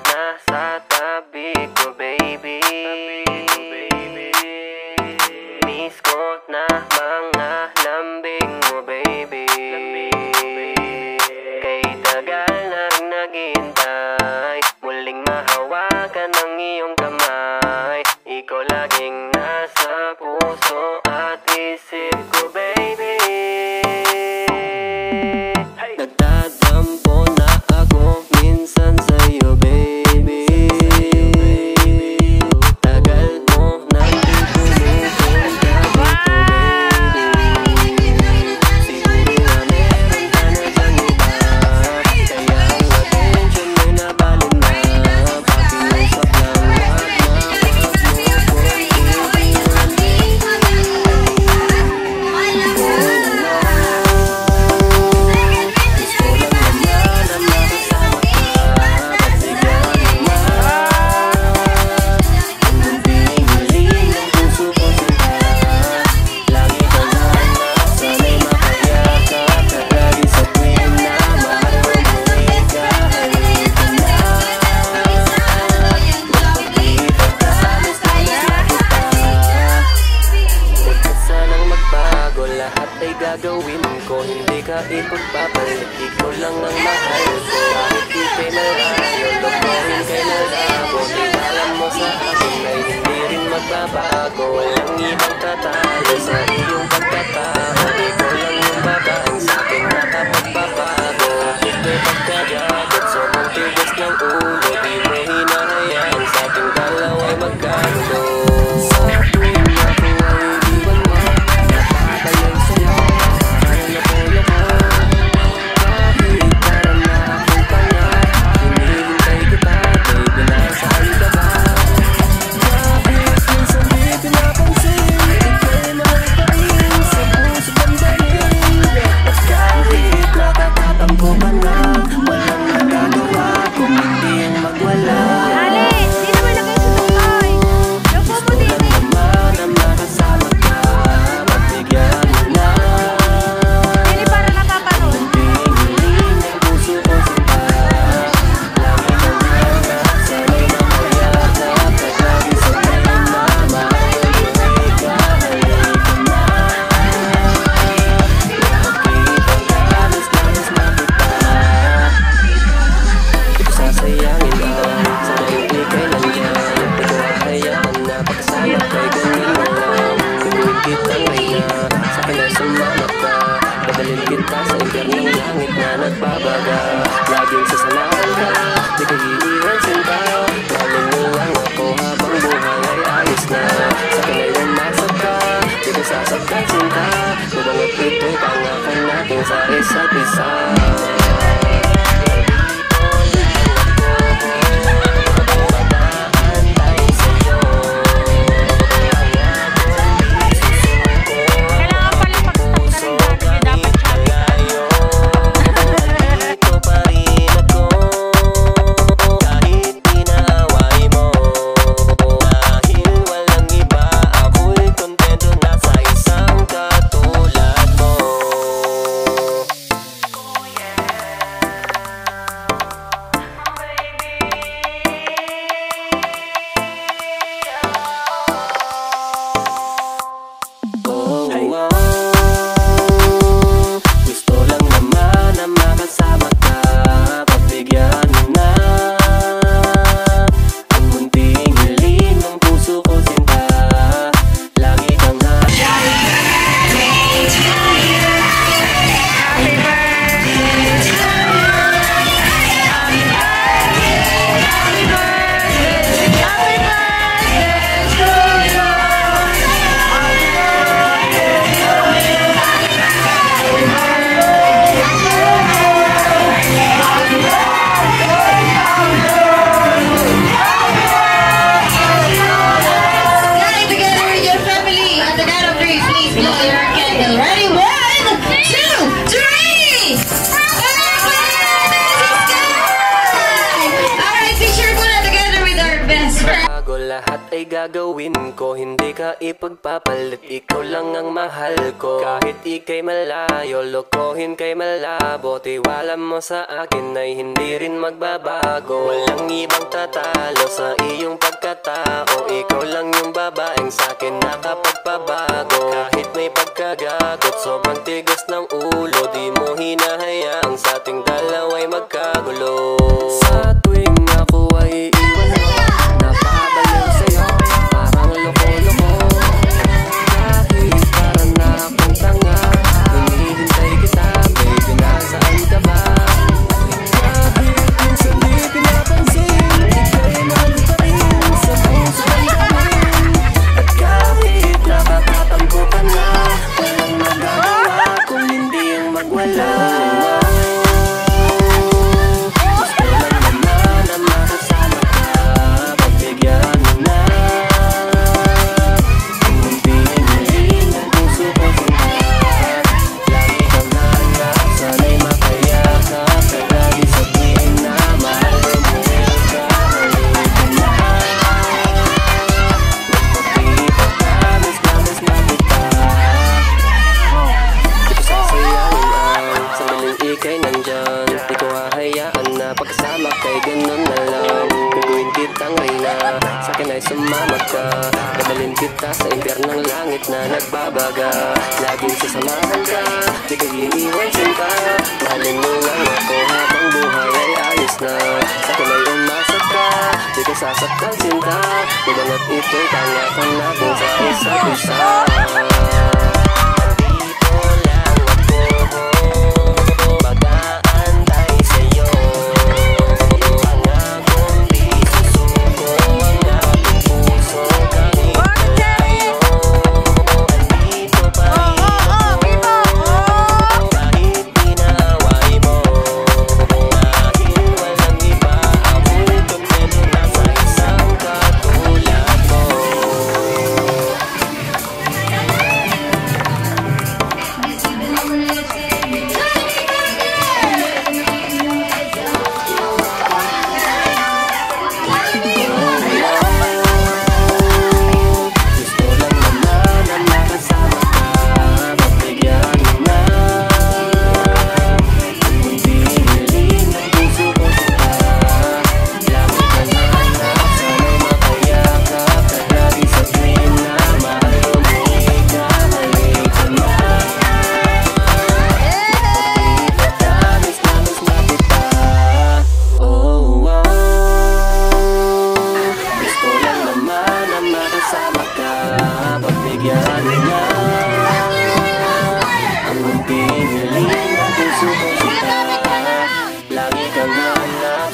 nasa tabi ko, baby. Miss ko na mga lambing mo, baby. Kay tagal nang naghintay, muling mahawakan ang iyong kamay. Ikaw laging nasa puso at isip ko, baby. Nagtatampo na ako minsan sa'yo, baby. Tagal mo nandito minsan tabi ko, baby. Siguro na meron ka na dyan iba, kaya ang attention mo'y nabalin na. Pakiusap lang, wag mo kong iiwan. lahat ay gagawin ko. Hindi ka ipagpapalit, ikaw lang ang mahal ko. Kahit ika'y malayo, lokohin kay malabo, tiwala mo sa akin ay hindi rin magbabago. Walang ibang tatalo sa iyong pagkatao, ikaw lang yung babaeng sa'kin nakapagpabago. Kahit may pagkagagot, sobrang tigas ng ulo, di mo hinahayaang sa ating dalawa'y magkagulo. Sa tuwing ako ay iwan mo, napabaliw sa'yo, parang loko-loko. Kahit parang na akong tanga, hinihintay kita, baby, nasaan ka ba? Kahit minsan di pinapansin, ika'y mahal pa rin sa puso ang damin. At kahit nakakatampo ka na, walang magagawa kung hindi ang magwala. Pagkasama kay ganun na lang, gagawin kitang reyna, sa'kin ay sumama ka. Dadalhin kita sa impyernong langit na nagbabaga. Laging sasamahan ka, di ka iiwan sinta. Mahalin mo lang ako habang buhay ay ayos na. Sa'kin ay umasap ka, di ka sasaktan sinta. Mabangat ito'y tangakan natin sa isa't isa.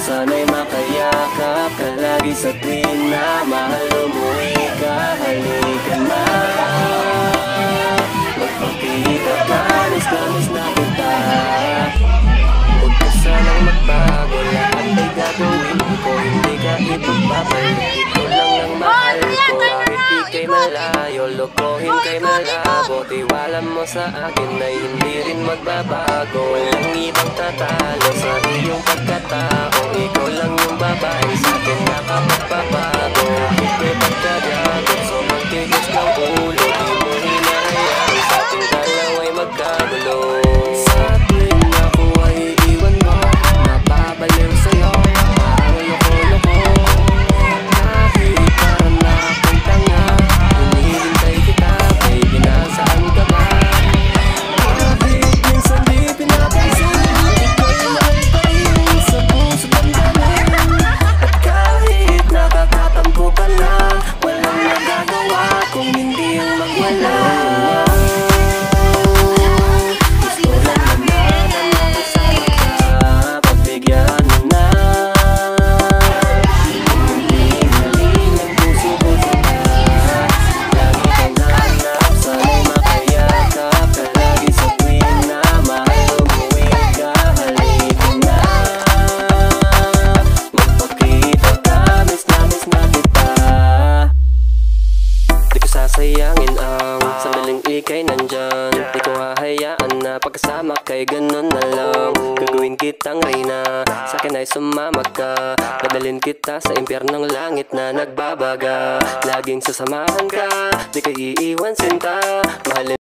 Sana'y makayakap ka lagi sa tuwing na mahal, umuwi ka, halika na. Magpakita ka, miss na kita. Huwag ka sanang magbago, lahat ay gagawin ko. Hindi ka ipagpapalit, ikaw lang ang mahal ko. Kahit ika'y malayo, lokohin kay malabo, tiwala mo sa akin ay hindi rin magbabago. Walang ibang tatalo sa iyong pagkatao, ikaw lang yung babae sa'kin nakapagpabago. Kahit may pagkagagot, sobrang tigas ng ulo, di mo hinahayaan sa ating dalawa'y magkagulo. Sa tuwing ako ay iwan mo, napabaliw sa'yo, parang loko-loko. Kahit parang na akong tanga, hinihintay kita, baby, nasaan ka ba? Kahit minsan di pinapansin, ika'y mahal pa rin sa puso ang damin. At kahit nakakatampo ka na, walang magagawa kung hindi ang magwala. Gusto lang naman ang makasama ka, pagbigyan mo na. Hindi maling ang puso-puso ka, lagi kang hanap, sana'y makayakap ka lagi sa tuwing na mahal, umuwi ka, halika na. Magpakita ka, miss na kita. Di ko sasayangin ang sandaling ika'y nandyan. Di ko hahayaan na pagkasama kay ganun na lang, gagawin kitang reyna, sa'kin ay sumama ka. Dadalhin kita sa impyernong langit na nagbabaga. Laging sasamahan ka, di ka iiwan sinta. Mahalin